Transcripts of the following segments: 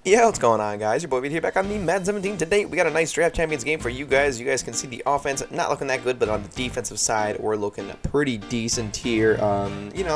Yeah, what's going on, guys? Your boy Vito here back on the Madden 17. Today, we got a nice Draft Champions game for you guys. You guys can see the offense not looking that good, but on the defensive side, we're looking pretty decent here.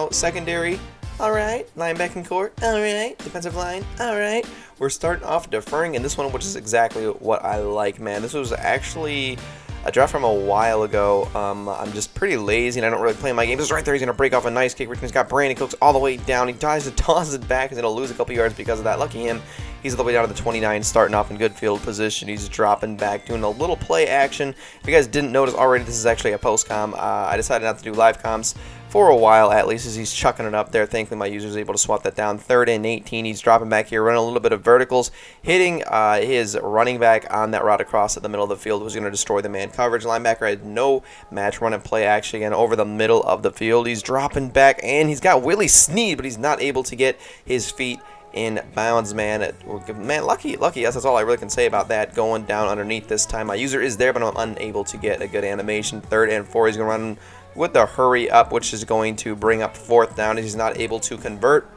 Secondary, alright. Linebacking core, alright. Defensive line, alright. We're starting off deferring in this one, which is exactly what I like, man. This was actually a draft from a while ago. I'm just pretty lazy and I don't really play my games. This is right there. He's going to break off a nice kick. He's got Brandon Cooks all the way down. He tries to toss it back. He's going to lose a couple yards because of that. Lucky him. He's all the way down to the 29, starting off in good field position. He's dropping back, doing a little play action. If you guys didn't notice already, this is actually a post-com. I decided not to do live comms for a while, at least, as he's chucking it up there. Thankfully, my user is able to swap that down. 3rd and 18. He's dropping back here, running a little bit of verticals, hitting his running back on that route across at the middle of the field. Was going to destroy the man coverage. Linebacker had no match, running play action again over the middle of the field. He's dropping back, and he's got Willie Snead, but he's not able to get his feet in bounds, man. Lucky. Yes, that's all I really can say about that. Going down underneath this time. My user is there, but I'm unable to get a good animation. 3rd and 4. He's going to run with the hurry up, which is going to bring up 4th down. He's not able to convert.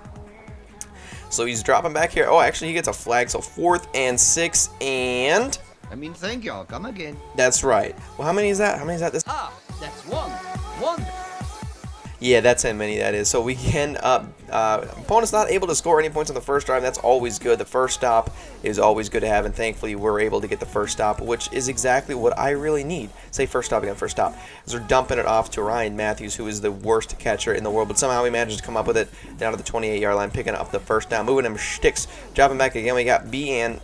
So he's dropping back here. Oh, actually, he gets a flag. So 4th and 6, and thank you. I'll come again. that's right. Well, how many is that? That's one. Yeah, that's how many that is. So we can opponent's not able to score any points on the first drive. That's always good. The first stop is always good to have, and thankfully we're able to get the first stop, which is exactly what I really need. Say first stop again, first stop. As we're dumping it off to Ryan Matthews, who is the worst catcher in the world, but somehow we managed to come up with it down to the 28-yard line, picking up the first down, moving him sticks, dropping back again. We got B-An.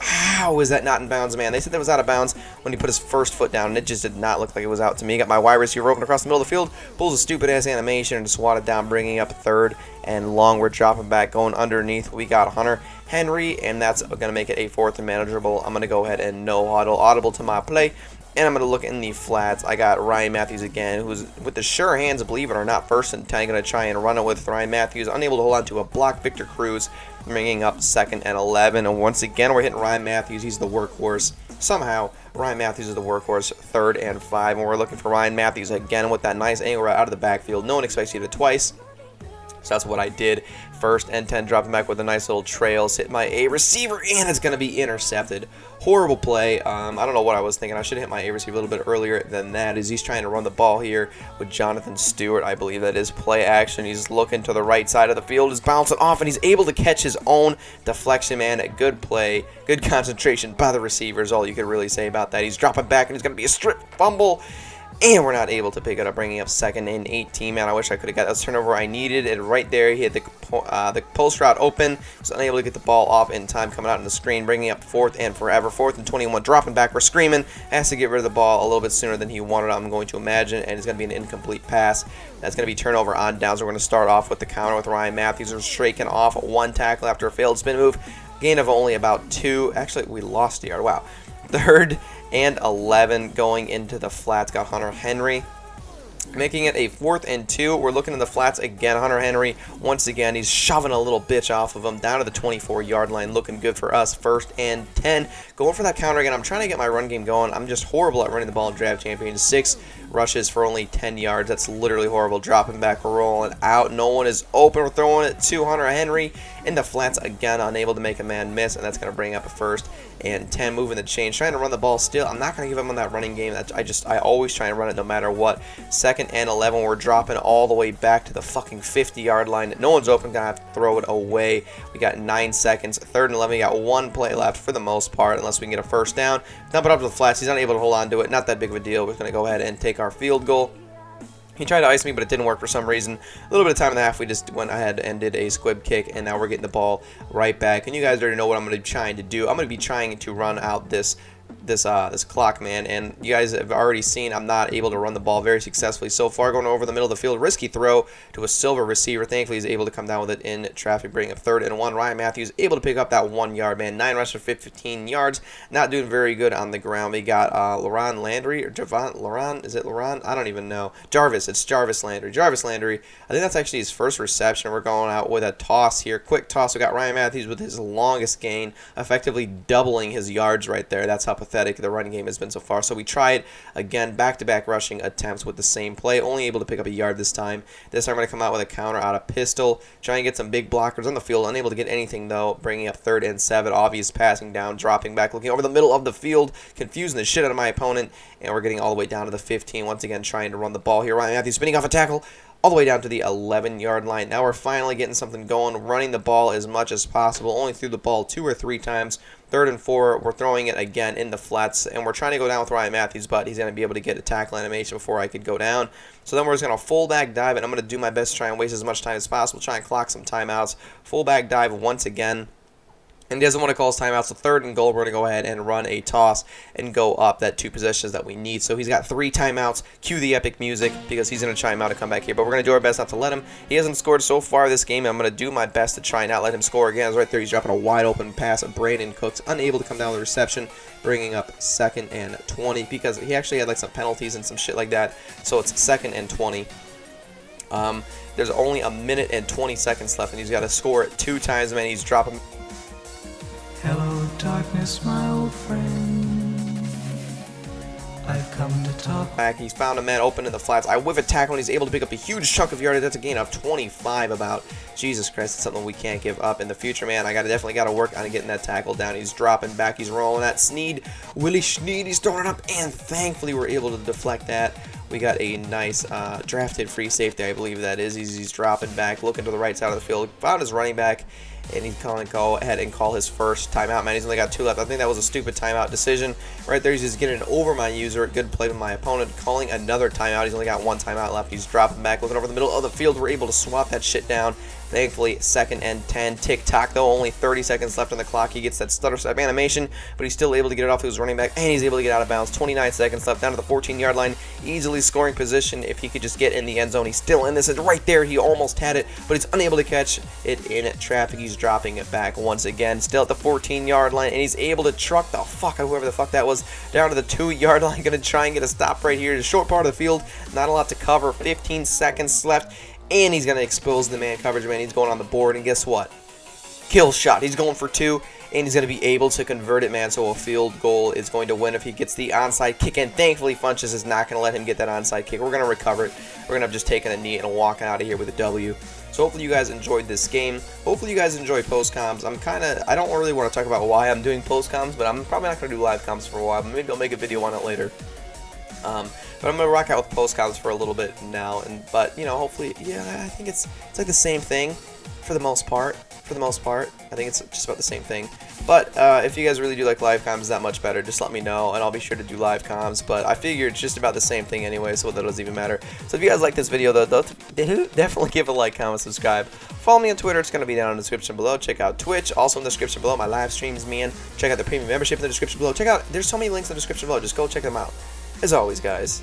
How is that not in bounds, man? They said that was out of bounds when he put his first foot down, and it just did not look like it was out to me. Got my wide receiver open across the middle of the field, pulls a stupid-ass animation and swatted down, bringing up 3rd and long. We're dropping back, going underneath. We got Hunter Henry, and that's going to make it a 4th and manageable. I'm going to go ahead and no huddle, audible to my play, and I'm going to look in the flats. I got Ryan Matthews again, who's with the sure hands, believe it or not, 1st and 10. Going to try and run it with Ryan Matthews, unable to hold on to a block. Victor Cruz bringing up 2nd and 11, and once again we're hitting Ryan Matthews. He's the workhorse. Somehow Ryan Matthews is the workhorse. 3rd and 5, and we're looking for Ryan Matthews again with that nice angle right out of the backfield. No one expects you to do it twice, so that's what I did. 1st and 10, dropping back with a nice little trails, hit my A receiver, and it's going to be intercepted. Horrible play. I don't know what I was thinking. I should have hit my A receiver a little bit earlier than that, as he's trying to run the ball here with Jonathan Stewart. I believe that is play action. He's looking to the right side of the field, is bouncing off, and he's able to catch his own deflection, man. A good play, good concentration by the receiver is all you could really say about that. He's dropping back, and he's going to be a strip fumble, and we're not able to pick it up, bringing up 2nd and 18. Man, I wish I could have got that turnover I needed. And right there, he had the post route open. Was unable to get the ball off in time, coming out in the screen, bringing up 4th and forever. 4th and 21, dropping back. We're screaming. Has to get rid of the ball a little bit sooner than he wanted, I'm going to imagine. And it's going to be an incomplete pass. That's going to be turnover on downs. We're going to start off with the counter with Ryan Matthews. We're shaking off 1 tackle after a failed spin move. Gain of only about 2. Actually, we lost a yard. Wow. 3rd and 11, going into the flats. Got Hunter Henry, making it a 4th and 2. We're looking in the flats again. Hunter Henry, once again, he's shoving a little bitch off of him down to the 24-yard line. Looking good for us. 1st and 10. Going for that counter again. I'm trying to get my run game going. I'm just horrible at running the ball in Draft Champions. 6 rushes for only 10 yards. That's literally horrible. Dropping back, rolling out. No one is open. We're throwing it to Hunter Henry in the flats again, unable to make a man miss, and that's going to bring up a 1st and 10. Moving the chains, trying to run the ball still. I'm not going to give him on that running game. I always try and run it no matter what. 2nd and 11. We're dropping all the way back to the fucking 50-yard line. No one's open. Gonna have to throw it away. We got 9 seconds. 3rd and 11. We got 1 play left for the most part, unless we can get a 1st down. Dump it up to the flats. He's unable to hold on to it. Not that big of a deal. We're going to go ahead and take our field goal. He tried to ice me, but it didn't work for some reason. A little bit of time in the half, we just went ahead and did a squib kick, and now we're getting the ball right back. And you guys already know what I'm going to be trying to do. I'm going to be trying to run out this clock, man, and you guys have already seen I'm not able to run the ball very successfully so far. Going over the middle of the field, risky throw to a silver receiver. Thankfully, he's able to come down with it in traffic, bringing up 3rd and 1. Ryan Matthews able to pick up that 1 yard, man. 9 rushes for 15 yards. Not doing very good on the ground. We got Laron Landry, or Javon Laron. Is it Laron? I don't even know. Jarvis. It's Jarvis Landry. Jarvis Landry. I think that's actually his first reception. We're going out with a toss here. Quick toss. We got Ryan Matthews with his longest gain, effectively doubling his yards right there. That's up a pathetic the running game has been so far. So we tried again, back-to-back rushing attempts with the same play, only able to pick up a yard this time. This time I'm going to come out with a counter out of pistol, try and get some big blockers on the field, unable to get anything though, bringing up 3rd and 7, obvious passing down, dropping back, looking over the middle of the field, confusing the shit out of my opponent, and we're getting all the way down to the 15, once again trying to run the ball here. Ryan Matthews spinning off a tackle, all the way down to the 11-yard line. Now we're finally getting something going, running the ball as much as possible. Only threw the ball 2 or 3 times. 3rd and 4, we're throwing it again in the flats, and we're trying to go down with Ryan Matthews, but he's going to be able to get a tackle animation before I could go down. So then we're just going to fullback dive, and I'm going to do my best to try and waste as much time as possible, try and clock some timeouts. Fullback dive once again. And he doesn't want to call his timeout, so 3rd and goal, we're going to go ahead and run a toss and go up that 2 possessions that we need. So he's got 3 timeouts. Cue the epic music because he's going to chime out and come back here. But we're going to do our best not to let him. He hasn't scored so far this game, and I'm going to do my best to try and not let him score again. It's right there. He's dropping a wide open pass of Brandon Cooks, unable to come down with the reception, bringing up 2nd and 20 because he actually had like some penalties and some shit like that. So it's 2nd and 20. There's only a minute and 20 seconds left, and he's got to score it 2 times, man. He's dropping. Hello, darkness, my old friend. I've come to talk. Back, he's found a man open in the flats. I whiff a tackle, and he's able to pick up a huge chunk of yardage. That's a gain of 25 about. Jesus Christ, it's something we can't give up in the future, man. I definitely got to work on getting that tackle down. He's dropping back. He's rolling that Sneed. Willie Sneed, he's throwing it up, and thankfully we're able to deflect that. We got a nice drafted free safety, I believe that is. He's dropping back, looking to the right side of the field. Found his running back, and he's going to go ahead and call his first timeout, man. He's only got 2 left. I think that was a stupid timeout decision. Right there, he's just getting over my user. Good play with my opponent. Calling another timeout. He's only got 1 timeout left. He's dropping back, looking over the middle of the field. We're able to swap that shit down. Thankfully, 2nd and 10. Tick-tock, though. Only 30 seconds left on the clock. He gets that stutter step animation, but he's still able to get it off to his running back, and he's able to get out of bounds. 29 seconds left, down to the 14-yard line. Easily scoring position if he could just get in the end zone. He's still in this. And right there, he almost had it, but he's unable to catch it in traffic. He's dropping it back once again. Still at the 14-yard line, and he's able to truck the fuck, whoever the fuck that was, down to the 2-yard line. Going to try and get a stop right here. The short part of the field, not a lot to cover. 15 seconds left. And he's going to expose the man coverage, man. He's going on the board, and guess what? Kill shot. He's going for 2, and he's going to be able to convert it, man. So a field goal is going to win if he gets the onside kick. And thankfully, Funches is not going to let him get that onside kick. We're going to recover it. We're going to have just taken a knee and walking out of here with a W. So hopefully you guys enjoyed this game. Hopefully you guys enjoy post-coms. I don't really want to talk about why I'm doing post-coms, but I'm probably not going to do live comms for a while. Maybe I'll make a video on it later. But I'm gonna rock out with post-coms for a little bit now, but you know, hopefully, yeah, I think it's like the same thing for the most part. I think it's just about the same thing. But if you guys really do like live comms that much better, just let me know, and I'll be sure to do live comms. But I figure it's just about the same thing anyway, so that doesn't even matter. So if you guys like this video, though, definitely give a like, comment, subscribe. Follow me on Twitter. It's gonna be down in the description below. Check out Twitch, also in the description below. My live streams, man. Check out the premium membership in the description below. There's so many links in the description below. Just go check them out. As always, guys,